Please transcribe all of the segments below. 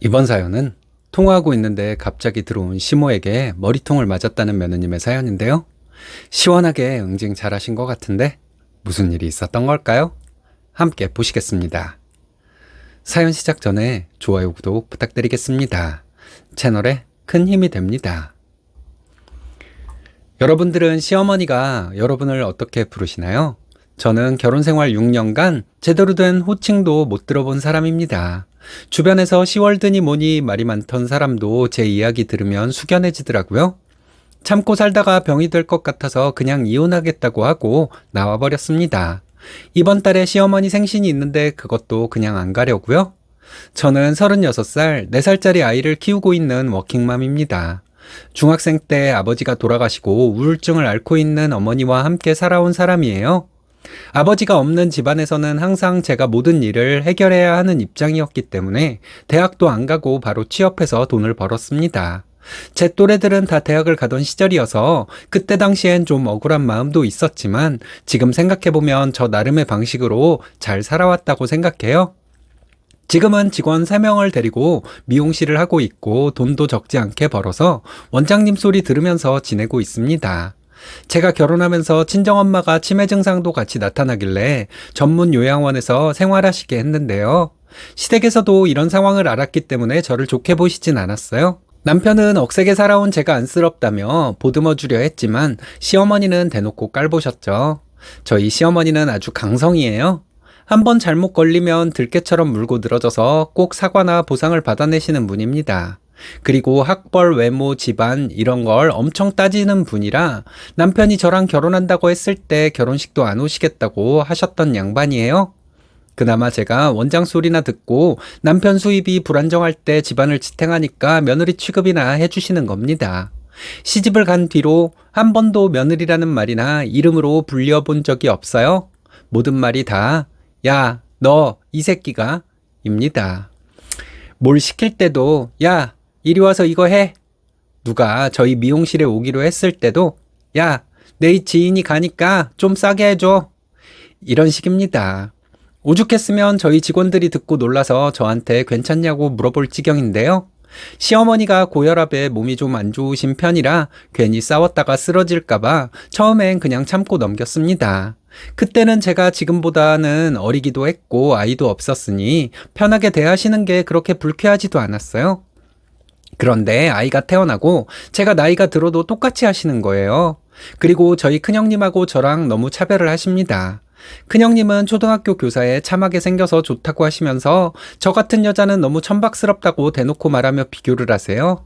이번 사연은 통화하고 있는데 갑자기 들어온 시모에게 머리통을 맞았다는 며느님의 사연인데요. 시원하게 응징 잘하신 것 같은데 무슨 일이 있었던 걸까요? 함께 보시겠습니다. 사연 시작 전에 좋아요, 구독 부탁드리겠습니다. 채널에 큰 힘이 됩니다. 여러분들은 시어머니가 여러분을 어떻게 부르시나요? 저는 결혼 생활 6년간 제대로 된 호칭도 못 들어본 사람입니다. 주변에서 시월드니 뭐니 말이 많던 사람도 제 이야기 들으면 숙연해지더라고요. 참고 살다가 병이 될 것 같아서 그냥 이혼하겠다고 하고 나와버렸습니다. 이번 달에 시어머니 생신이 있는데 그것도 그냥 안 가려고요. 저는 36살, 4살짜리 아이를 키우고 있는 워킹맘입니다. 중학생 때 아버지가 돌아가시고 우울증을 앓고 있는 어머니와 함께 살아온 사람이에요. 아버지가 없는 집안에서는 항상 제가 모든 일을 해결해야 하는 입장이었기 때문에 대학도 안 가고 바로 취업해서 돈을 벌었습니다. 제 또래들은 다 대학을 가던 시절이어서 그때 당시엔 좀 억울한 마음도 있었지만 지금 생각해보면 저 나름의 방식으로 잘 살아왔다고 생각해요. 지금은 직원 3명을 데리고 미용실을 하고 있고 돈도 적지 않게 벌어서 원장님 소리 들으면서 지내고 있습니다. 제가 결혼하면서 친정엄마가 치매 증상도 같이 나타나길래 전문 요양원에서 생활하시게 했는데요. 시댁에서도 이런 상황을 알았기 때문에 저를 좋게 보시진 않았어요. 남편은 억세게 살아온 제가 안쓰럽다며 보듬어 주려 했지만 시어머니는 대놓고 깔보셨죠. 저희 시어머니는 아주 강성이에요. 한번 잘못 걸리면 들깨처럼 물고 늘어져서 꼭 사과나 보상을 받아내시는 분입니다. 그리고 학벌, 외모, 집안 이런 걸 엄청 따지는 분이라 남편이 저랑 결혼한다고 했을 때 결혼식도 안 오시겠다고 하셨던 양반이에요. 그나마 제가 원장 소리나 듣고 남편 수입이 불안정할 때 집안을 지탱하니까 며느리 취급이나 해주시는 겁니다. 시집을 간 뒤로 한 번도 며느리라는 말이나 이름으로 불려본 적이 없어요. 모든 말이 다 야, 너, 이 새끼가 입니다. 뭘 시킬 때도 야, 이리 와서 이거 해. 누가 저희 미용실에 오기로 했을 때도 야, 내 지인이 가니까 좀 싸게 해줘. 이런 식입니다. 오죽했으면 저희 직원들이 듣고 놀라서 저한테 괜찮냐고 물어볼 지경인데요. 시어머니가 고혈압에 몸이 좀 안 좋으신 편이라 괜히 싸웠다가 쓰러질까봐 처음엔 그냥 참고 넘겼습니다. 그때는 제가 지금보다는 어리기도 했고 아이도 없었으니 편하게 대하시는 게 그렇게 불쾌하지도 않았어요. 그런데 아이가 태어나고 제가 나이가 들어도 똑같이 하시는 거예요. 그리고 저희 큰형님하고 저랑 너무 차별을 하십니다. 큰형님은 초등학교 교사에 참하게 생겨서 좋다고 하시면서 저 같은 여자는 너무 천박스럽다고 대놓고 말하며 비교를 하세요.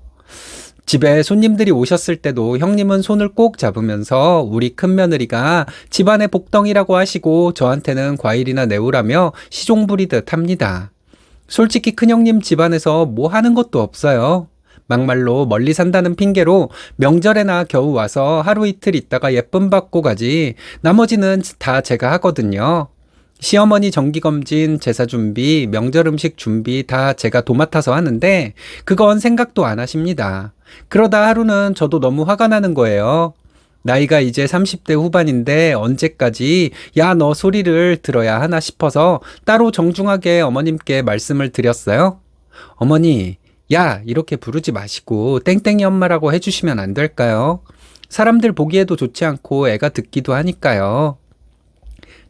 집에 손님들이 오셨을 때도 형님은 손을 꼭 잡으면서 우리 큰며느리가 집안의 복덩이라고 하시고 저한테는 과일이나 내오라며 시종 부리듯 합니다. 솔직히 큰형님 집안에서 뭐 하는 것도 없어요. 막말로 멀리 산다는 핑계로 명절에나 겨우 와서 하루 이틀 있다가 예쁨 받고 가지 나머지는 다 제가 하거든요. 시어머니 정기검진, 제사 준비, 명절 음식 준비 다 제가 도맡아서 하는데 그건 생각도 안 하십니다. 그러다 하루는 저도 너무 화가 나는 거예요. 나이가 이제 30대 후반인데 언제까지 야, 너 소리를 들어야 하나 싶어서 따로 정중하게 어머님께 말씀을 드렸어요. 어머니, 야, 이렇게 부르지 마시고 땡땡이 엄마라고 해주시면 안 될까요? 사람들 보기에도 좋지 않고 애가 듣기도 하니까요.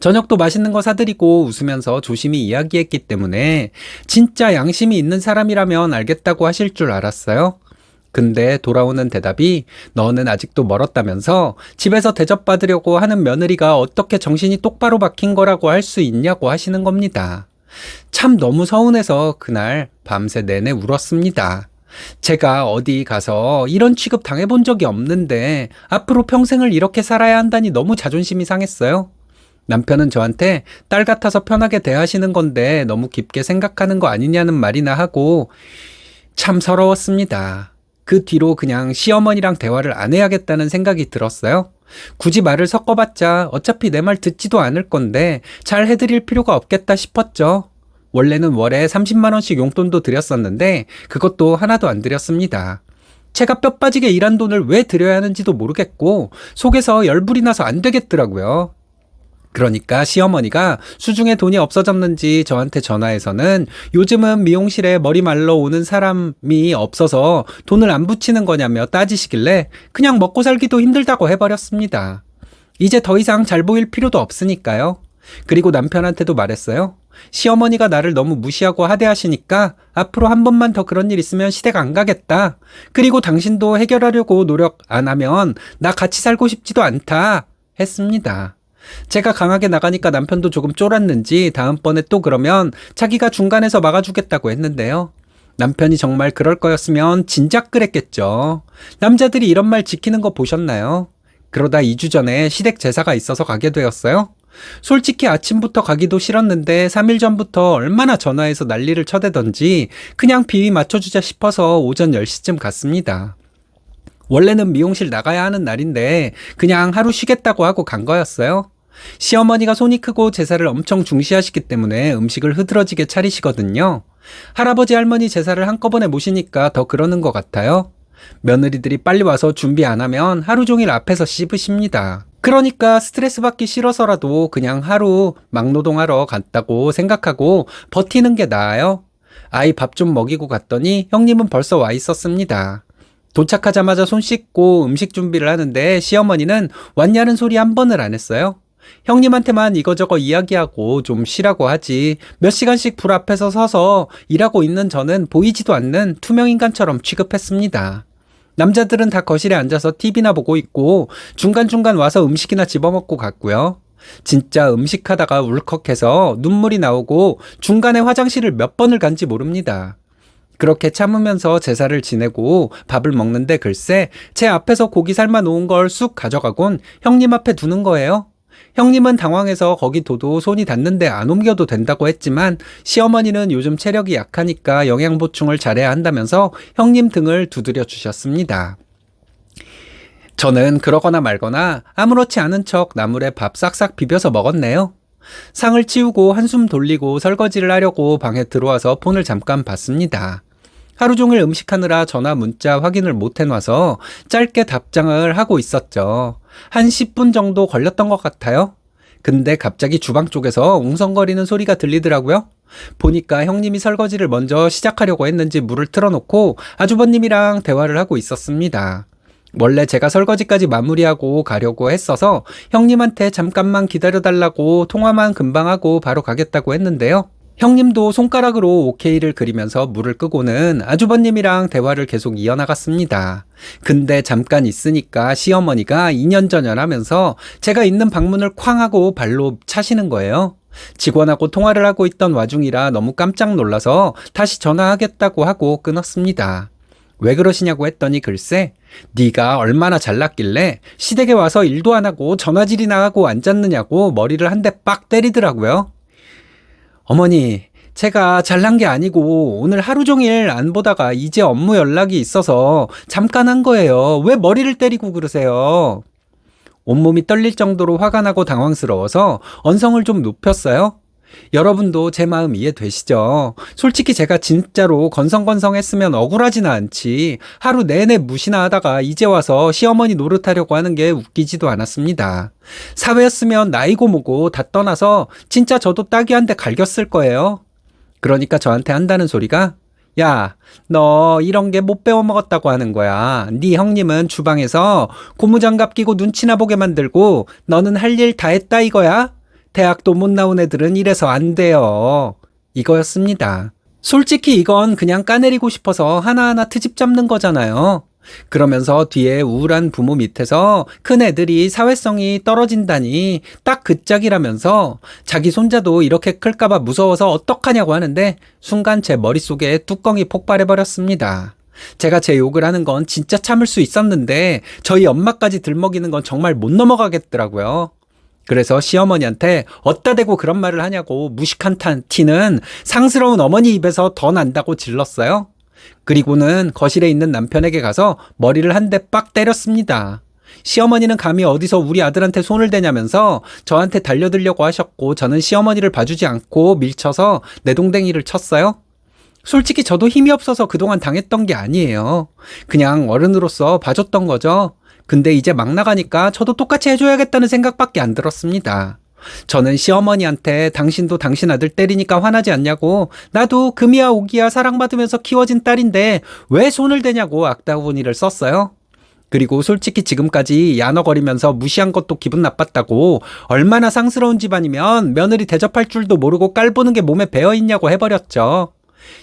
저녁도 맛있는 거 사드리고 웃으면서 조심히 이야기했기 때문에 진짜 양심이 있는 사람이라면 알겠다고 하실 줄 알았어요. 근데 돌아오는 대답이 너는 아직도 멀었다면서 집에서 대접받으려고 하는 며느리가 어떻게 정신이 똑바로 박힌 거라고 할 수 있냐고 하시는 겁니다. 참 너무 서운해서 그날 밤새 내내 울었습니다. 제가 어디 가서 이런 취급 당해본 적이 없는데 앞으로 평생을 이렇게 살아야 한다니 너무 자존심이 상했어요. 남편은 저한테 딸 같아서 편하게 대하시는 건데 너무 깊게 생각하는 거 아니냐는 말이나 하고 참 서러웠습니다. 그 뒤로 그냥 시어머니랑 대화를 안 해야겠다는 생각이 들었어요. 굳이 말을 섞어봤자 어차피 내 말 듣지도 않을 건데 잘 해드릴 필요가 없겠다 싶었죠. 원래는 월에 30만 원씩 용돈도 드렸었는데 그것도 하나도 안 드렸습니다. 제가 뼈 빠지게 일한 돈을 왜 드려야 하는지도 모르겠고 속에서 열불이 나서 안 되겠더라고요. 그러니까 시어머니가 수중에 돈이 없어졌는지 저한테 전화해서는 요즘은 미용실에 머리 말러 오는 사람이 없어서 돈을 안 붙이는 거냐며 따지시길래 그냥 먹고 살기도 힘들다고 해버렸습니다. 이제 더 이상 잘 보일 필요도 없으니까요. 그리고 남편한테도 말했어요. 시어머니가 나를 너무 무시하고 하대하시니까 앞으로 한 번만 더 그런 일 있으면 시댁 안 가겠다. 그리고 당신도 해결하려고 노력 안 하면 나 같이 살고 싶지도 않다. 했습니다. 제가 강하게 나가니까 남편도 조금 쫄았는지 다음번에 또 그러면 자기가 중간에서 막아주겠다고 했는데요. 남편이 정말 그럴 거였으면 진작 그랬겠죠. 남자들이 이런 말 지키는 거 보셨나요? 그러다 2주 전에 시댁 제사가 있어서 가게 되었어요. 솔직히 아침부터 가기도 싫었는데 3일 전부터 얼마나 전화해서 난리를 쳐대던지 그냥 비위 맞춰주자 싶어서 오전 10시쯤 갔습니다. 원래는 미용실 나가야 하는 날인데 그냥 하루 쉬겠다고 하고 간 거였어요. 시어머니가 손이 크고 제사를 엄청 중시하시기 때문에 음식을 흐드러지게 차리시거든요. 할아버지 할머니 제사를 한꺼번에 모시니까 더 그러는 것 같아요. 며느리들이 빨리 와서 준비 안 하면 하루 종일 앞에서 씹으십니다. 그러니까 스트레스 받기 싫어서라도 그냥 하루 막노동하러 갔다고 생각하고 버티는 게 나아요. 아이 밥 좀 먹이고 갔더니 형님은 벌써 와 있었습니다. 도착하자마자 손 씻고 음식 준비를 하는데 시어머니는 왔냐는 소리 한 번을 안 했어요. 형님한테만 이거저거 이야기하고 좀 쉬라고 하지 몇 시간씩 불 앞에서 서서 일하고 있는 저는 보이지도 않는 투명인간처럼 취급했습니다. 남자들은 다 거실에 앉아서 TV나 보고 있고 중간중간 와서 음식이나 집어먹고 갔고요. 진짜 음식하다가 울컥해서 눈물이 나오고 중간에 화장실을 몇 번을 간지 모릅니다. 그렇게 참으면서 제사를 지내고 밥을 먹는데 글쎄 제 앞에서 고기 삶아 놓은 걸 쑥 가져가곤 형님 앞에 두는 거예요. 형님은 당황해서 거기 둬도 손이 닿는데 안 옮겨도 된다고 했지만 시어머니는 요즘 체력이 약하니까 영양 보충을 잘해야 한다면서 형님 등을 두드려 주셨습니다. 저는 그러거나 말거나 아무렇지 않은 척 나물에 밥 싹싹 비벼서 먹었네요. 상을 치우고 한숨 돌리고 설거지를 하려고 방에 들어와서 폰을 잠깐 봤습니다. 하루 종일 음식하느라 전화 문자 확인을 못 해놔서 짧게 답장을 하고 있었죠. 한 10분 정도 걸렸던 것 같아요. 근데 갑자기 주방 쪽에서 웅성거리는 소리가 들리더라고요. 보니까 형님이 설거지를 먼저 시작하려고 했는지 물을 틀어놓고 아주버님이랑 대화를 하고 있었습니다. 원래 제가 설거지까지 마무리하고 가려고 했어서 형님한테 잠깐만 기다려달라고 통화만 금방 하고 바로 가겠다고 했는데요. 형님도 손가락으로 오케이를 그리면서 물을 끄고는 아주버님이랑 대화를 계속 이어나갔습니다. 근데 잠깐 있으니까 시어머니가 이년저년하면서 제가 있는 방문을 쾅 하고 발로 차시는 거예요. 직원하고 통화를 하고 있던 와중이라 너무 깜짝 놀라서 다시 전화하겠다고 하고 끊었습니다. 왜 그러시냐고 했더니 글쎄 네가 얼마나 잘났길래 시댁에 와서 일도 안 하고 전화질이나 하고 앉았느냐고 머리를 한 대 빡 때리더라고요. 어머니, 제가 잘난 게 아니고 오늘 하루 종일 안 보다가 이제 업무 연락이 있어서 잠깐 한 거예요. 왜 머리를 때리고 그러세요? 온몸이 떨릴 정도로 화가 나고 당황스러워서 언성을 좀 높였어요. 여러분도 제 마음 이해되시죠? 솔직히 제가 진짜로 건성건성했으면 억울하지는 않지. 하루 내내 무시나 하다가 이제 와서 시어머니 노릇하려고 하는 게 웃기지도 않았습니다. 사회였으면 나이고 뭐고 다 떠나서 진짜 저도 따귀 한 대 갈겼을 거예요. 그러니까 저한테 한다는 소리가 야, 너 이런 게 못 배워 먹었다고 하는 거야. 네 형님은 주방에서 고무장갑 끼고 눈치나 보게 만들고 너는 할 일 다 했다 이거야? 대학도 못 나온 애들은 이래서 안 돼요. 이거였습니다. 솔직히 이건 그냥 까내리고 싶어서 하나하나 트집 잡는 거잖아요. 그러면서 뒤에 우울한 부모 밑에서 큰 애들이 사회성이 떨어진다니 딱 그 짝이라면서 자기 손자도 이렇게 클까봐 무서워서 어떡하냐고 하는데 순간 제 머릿속에 뚜껑이 폭발해버렸습니다. 제가 제 욕을 하는 건 진짜 참을 수 있었는데 저희 엄마까지 들먹이는 건 정말 못 넘어가겠더라고요. 그래서 시어머니한테 어따 대고 그런 말을 하냐고 무식한 티는 상스러운 어머니 입에서 더 난다고 질렀어요. 그리고는 거실에 있는 남편에게 가서 머리를 한 대 빡 때렸습니다. 시어머니는 감히 어디서 우리 아들한테 손을 대냐면서 저한테 달려들려고 하셨고 저는 시어머니를 봐주지 않고 밀쳐서 내동댕이를 쳤어요. 솔직히 저도 힘이 없어서 그동안 당했던 게 아니에요. 그냥 어른으로서 봐줬던 거죠. 근데 이제 막 나가니까 저도 똑같이 해줘야겠다는 생각밖에 안 들었습니다. 저는 시어머니한테 당신도 당신 아들 때리니까 화나지 않냐고, 나도 금이야 오기야 사랑받으면서 키워진 딸인데 왜 손을 대냐고 악다구니를 썼어요. 그리고 솔직히 지금까지 야너거리면서 무시한 것도 기분 나빴다고, 얼마나 상스러운 집안이면 며느리 대접할 줄도 모르고 깔보는 게 몸에 배어있냐고 해버렸죠.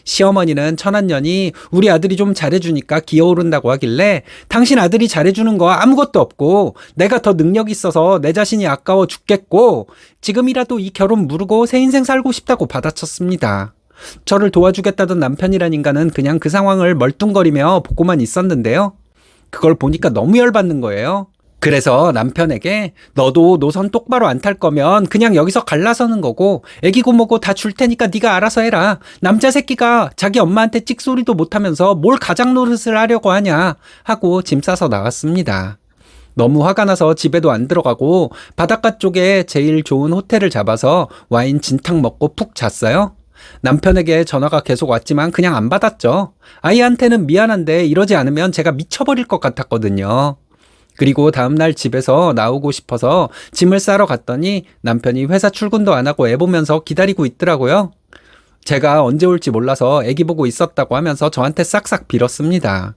시어머니는 천한년이 우리 아들이 좀 잘해주니까 기어오른다고 하길래 당신 아들이 잘해주는 거 아무것도 없고 내가 더 능력 있어서 내 자신이 아까워 죽겠고 지금이라도 이 결혼 무르고 새 인생 살고 싶다고 받아쳤습니다. 저를 도와주겠다던 남편이란 인간은 그냥 그 상황을 멀뚱거리며 보고만 있었는데요. 그걸 보니까 너무 열받는 거예요. 그래서 남편에게 너도 노선 똑바로 안 탈 거면 그냥 여기서 갈라서는 거고 애기고 뭐고 다 줄 테니까 네가 알아서 해라. 남자 새끼가 자기 엄마한테 찍소리도 못하면서 뭘 가장 노릇을 하려고 하냐 하고 짐 싸서 나왔습니다. 너무 화가 나서 집에도 안 들어가고 바닷가 쪽에 제일 좋은 호텔을 잡아서 와인 진탕 먹고 푹 잤어요. 남편에게 전화가 계속 왔지만 그냥 안 받았죠. 아이한테는 미안한데 이러지 않으면 제가 미쳐버릴 것 같았거든요. 그리고 다음날 집에서 나오고 싶어서 짐을 싸러 갔더니 남편이 회사 출근도 안 하고 애 보면서 기다리고 있더라고요. 제가 언제 올지 몰라서 애기 보고 있었다고 하면서 저한테 싹싹 빌었습니다.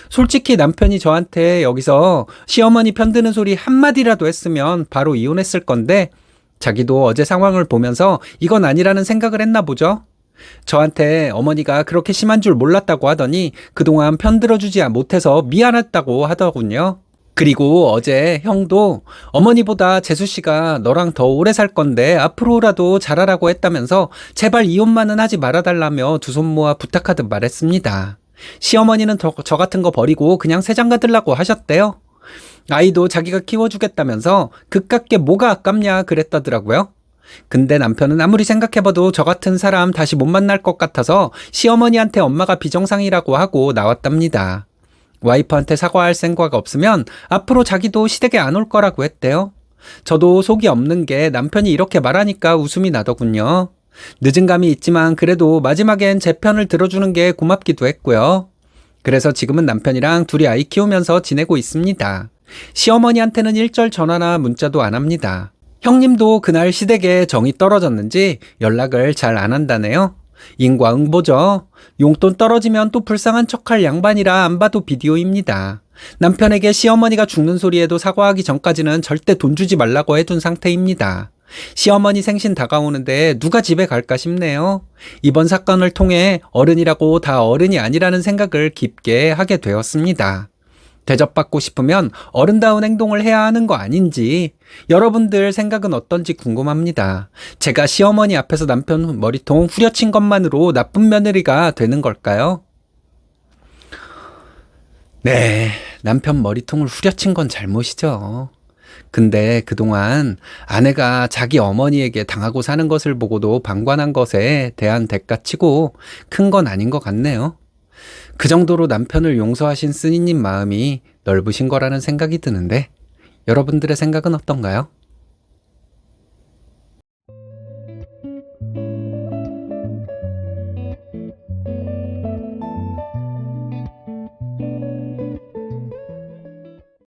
솔직히 남편이 저한테 여기서 시어머니 편드는 소리 한마디라도 했으면 바로 이혼했을 건데 자기도 어제 상황을 보면서 이건 아니라는 생각을 했나 보죠. 저한테 어머니가 그렇게 심한 줄 몰랐다고 하더니 그동안 편들어주지 못해서 미안했다고 하더군요. 그리고 어제 형도 어머니보다 재수씨가 너랑 더 오래 살 건데 앞으로라도 잘하라고 했다면서 제발 이혼만은 하지 말아달라며 두 손 모아 부탁하듯 말했습니다. 시어머니는 저 같은 거 버리고 그냥 새장가 들라고 하셨대요. 아이도 자기가 키워주겠다면서 그깟 게 뭐가 아깝냐 그랬다더라고요. 근데 남편은 아무리 생각해봐도 저 같은 사람 다시 못 만날 것 같아서 시어머니한테 엄마가 비정상이라고 하고 나왔답니다. 와이프한테 사과할 생각 없으면 앞으로 자기도 시댁에 안 올 거라고 했대요. 저도 속이 없는 게 남편이 이렇게 말하니까 웃음이 나더군요. 늦은 감이 있지만 그래도 마지막엔 제 편을 들어주는 게 고맙기도 했고요. 그래서 지금은 남편이랑 둘이 아이 키우면서 지내고 있습니다. 시어머니한테는 일절 전화나 문자도 안 합니다. 형님도 그날 시댁에 정이 떨어졌는지 연락을 잘 안 한다네요. 인과응보죠. 용돈 떨어지면 또 불쌍한 척할 양반이라 안 봐도 비디오입니다. 남편에게 시어머니가 죽는 소리에도 사과하기 전까지는 절대 돈 주지 말라고 해둔 상태입니다. 시어머니 생신 다가오는데 누가 집에 갈까 싶네요. 이번 사건을 통해 어른이라고 다 어른이 아니라는 생각을 깊게 하게 되었습니다. 대접받고 싶으면 어른다운 행동을 해야 하는 거 아닌지 여러분들 생각은 어떤지 궁금합니다. 제가 시어머니 앞에서 남편 머리통 후려친 것만으로 나쁜 며느리가 되는 걸까요? 네, 남편 머리통을 후려친 건 잘못이죠. 근데 그동안 아내가 자기 어머니에게 당하고 사는 것을 보고도 방관한 것에 대한 대가치고 큰 건 아닌 것 같네요. 그 정도로 남편을 용서하신 쓰니님 마음이 넓으신 거라는 생각이 드는데 여러분들의 생각은 어떤가요?